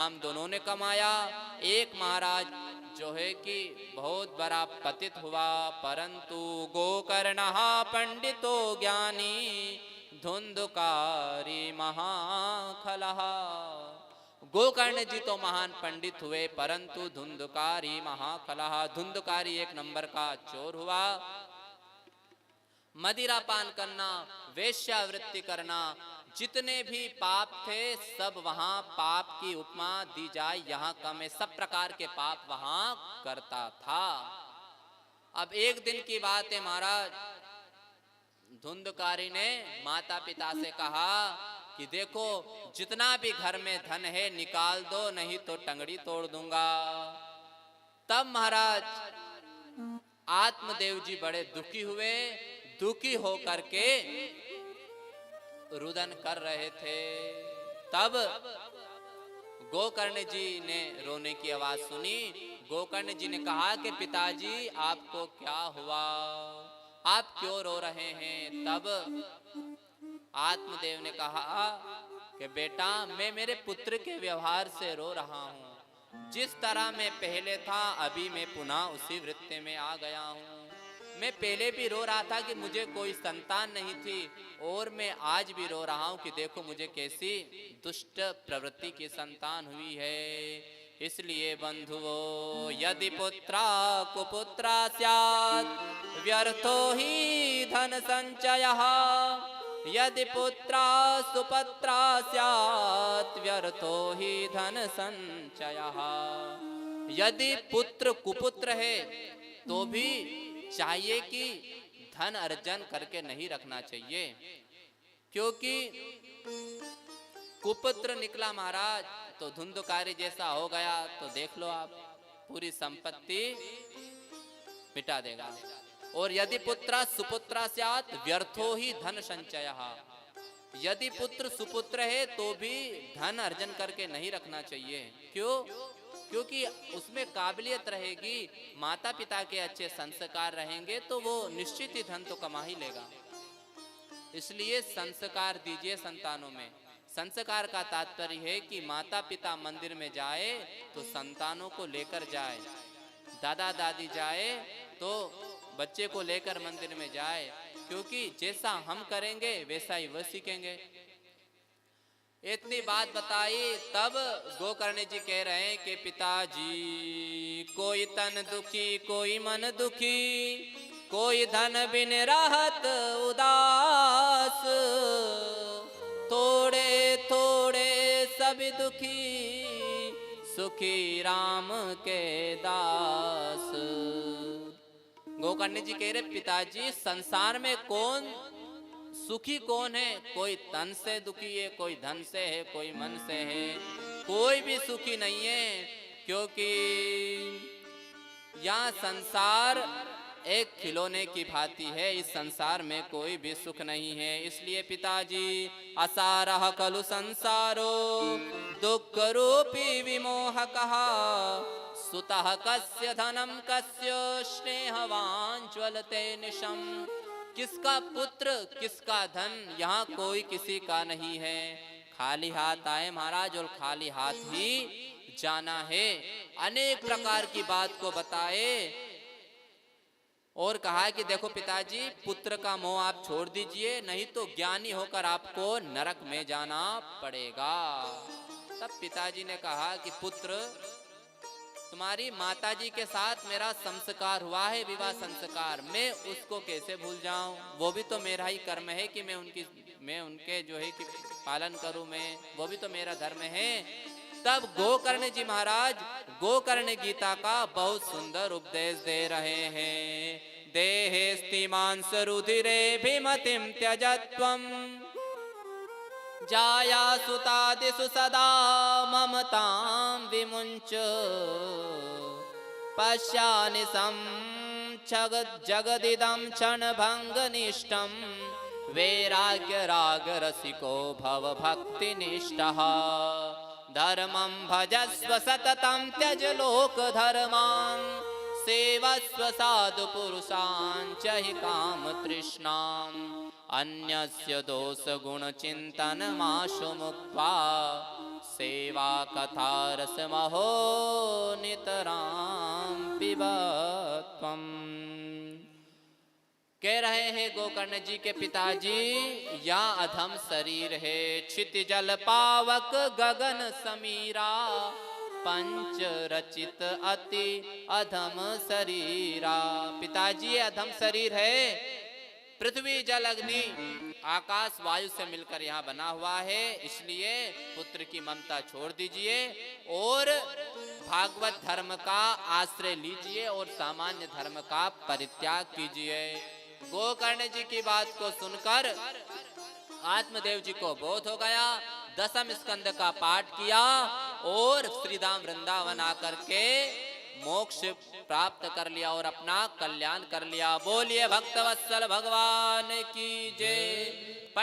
नाम दोनों ने कमाया। एक महाराज जो है कि बहुत बड़ा पतित हुआ, परंतु गोकर्ण पंडितो ज्ञानी धुंधकारी महाखलः। गोकर्ण जी तो महान पंडित हुए, परंतु धुंधकारी महाखलः, धुंधकारी एक नंबर का चोर हुआ। मदिरा पान करना, वेश्यावृत्ति करना, जितने भी पाप थे सब वहां पाप की उपमा दी जाए यहाँ कम है, सब प्रकार के पाप वहां करता था। अब एक दिन की बात है, महाराज धुंधकारी ने माता पिता से कहा कि देखो जितना भी घर में धन है निकाल दो, नहीं तो टंगड़ी तोड़ दूंगा। तब महाराज आत्मदेव जी बड़े दुखी हुए, दुखी होकर के रुदन कर रहे थे। तब गोकर्ण जी ने रोने की आवाज सुनी। गोकर्ण जी ने कहा कि पिताजी आपको क्या हुआ, आप क्यों रो रहे हैं? तब आत्मदेव ने कहा कि बेटा मैं मेरे पुत्र के व्यवहार से रो रहा हूं। जिस तरह मैं पहले था अभी मैं पुनः उसी वृत्ति में आ गया हूं। मैं पहले भी रो रहा था कि मुझे कोई संतान नहीं थी, और मैं आज भी रो रहा हूं कि देखो मुझे कैसी दुष्ट प्रवृत्ति की संतान हुई है। इसलिए बंधुओं, यदि पुत्रा कुपुत्रा स्यात् व्यर्थो ही धन संचयः, यदि पुत्रा सुपुत्रा स्यात् व्यर्थो ही धन संचयः। यदि पुत्र कुपुत्र है तो भी चाहिए कि धन अर्जन करके नहीं रखना चाहिए, क्योंकि कुपुत्र निकला महाराज तो धुंधकारी जैसा हो गया तो देख लो आप पूरी संपत्ति मिटा देगा। और यदि पुत्र सुपुत्रा स्यात् व्यर्थो ही धन संचयः, यदि पुत्र सुपुत्र है तो भी धन अर्जन करके नहीं रखना चाहिए। क्यों? क्योंकि उसमें काबिलियत रहेगी, माता पिता के अच्छे संस्कार रहेंगे तो वो निश्चित ही धन तो कमा ही लेगा। इसलिए संस्कार दीजिए संतानों में। संस्कार का तात्पर्य है कि माता पिता मंदिर में जाए तो संतानों को लेकर जाए, दादा दादी जाए तो बच्चे को लेकर मंदिर में जाए, क्योंकि जैसा हम करेंगे वैसा ही वह सीखेंगे। इतनी बात बताई। तब गोकर्ण जी कह रहे हैं कि पिताजी कोई तन दुखी कोई मन दुखी, कोई धन बिन रहत उदास, थोड़े थोड़े सभी दुखी सुखी राम के दास। गोकर्ण जी कह रहे पिताजी संसार में कौन सुखी कौन है? कोई तन से दुखी है, कोई धन से है, कोई मन से है, कोई भी सुखी नहीं है। क्योंकि यह संसार एक खिलौने की भांति है, इस संसार में कोई भी सुख नहीं है। इसलिए पिताजी असारः खलु संसारो दुख रूपी विमोहकः, सुतः कस्य धनम कस्य स्नेहवान ज्वलते निशम। किसका पुत्र किसका धन यहाँ कोई किसी का नहीं है। खाली हाथ आए महाराज और खाली हाथ ही जाना है। अनेक प्रकार की बात को बताए और कहा कि देखो पिताजी पुत्र का मोह आप छोड़ दीजिए, नहीं तो ज्ञानी होकर आपको नरक में जाना पड़ेगा। तब पिताजी ने कहा कि पुत्र तुम्हारी माताजी के साथ मेरा संस्कार हुआ है, विवाह संस्कार, मैं उसको कैसे भूल जाऊं? वो भी तो मेरा ही कर्म है कि मैं उनके जो है कि पालन करूं, मैं वो भी तो मेरा धर्म है। तब गोकर्ण जी महाराज गोकर्ण गीता का बहुत सुंदर उपदेश दे रहे हैं। देहेस्ति मांस रुधिरे भिमतिम त्यजत्वम, जाया सुतादिषु सदा ममतां विमुञ्च, पश्यानि जगदिदं क्षणभङ्गनिष्ठं, वैराग्य राग रसिको भव भक्तिनिष्ठः। धर्मं भजस्व सततं त्यज लोक धर्मान्, सेवस्व साधु पुरुषान् च हि काम तृष्णाम्। अन्यस्य दोष गुण चिंतन माशु मुक्त्वा, सेवा कथा रस महो नितराम पिबा त्वम। कह रहे हैं गोकर्ण जी के पिताजी, या अधम शरीर है क्षिति जल पावक गगन समीरा, पंच रचित अति अधम शरीरा। पिताजी अधम शरीर है, पृथ्वी जल अग्नि आकाश वायु से मिलकर यहाँ बना हुआ है, इसलिए पुत्र की ममता छोड़ दीजिए और भागवत धर्म का आश्रय लीजिए और सामान्य धर्म का परित्याग कीजिए। गोकर्ण जी की बात को सुनकर आत्मदेव जी को बोध हो गया, दसम स्कंद का पाठ किया और श्रीधाम वृंदावन आकर के मोक्ष प्राप्त कर लिया और अपना कल्याण कर लिया। बोलिए भक्तवत्सल भगवान की जय।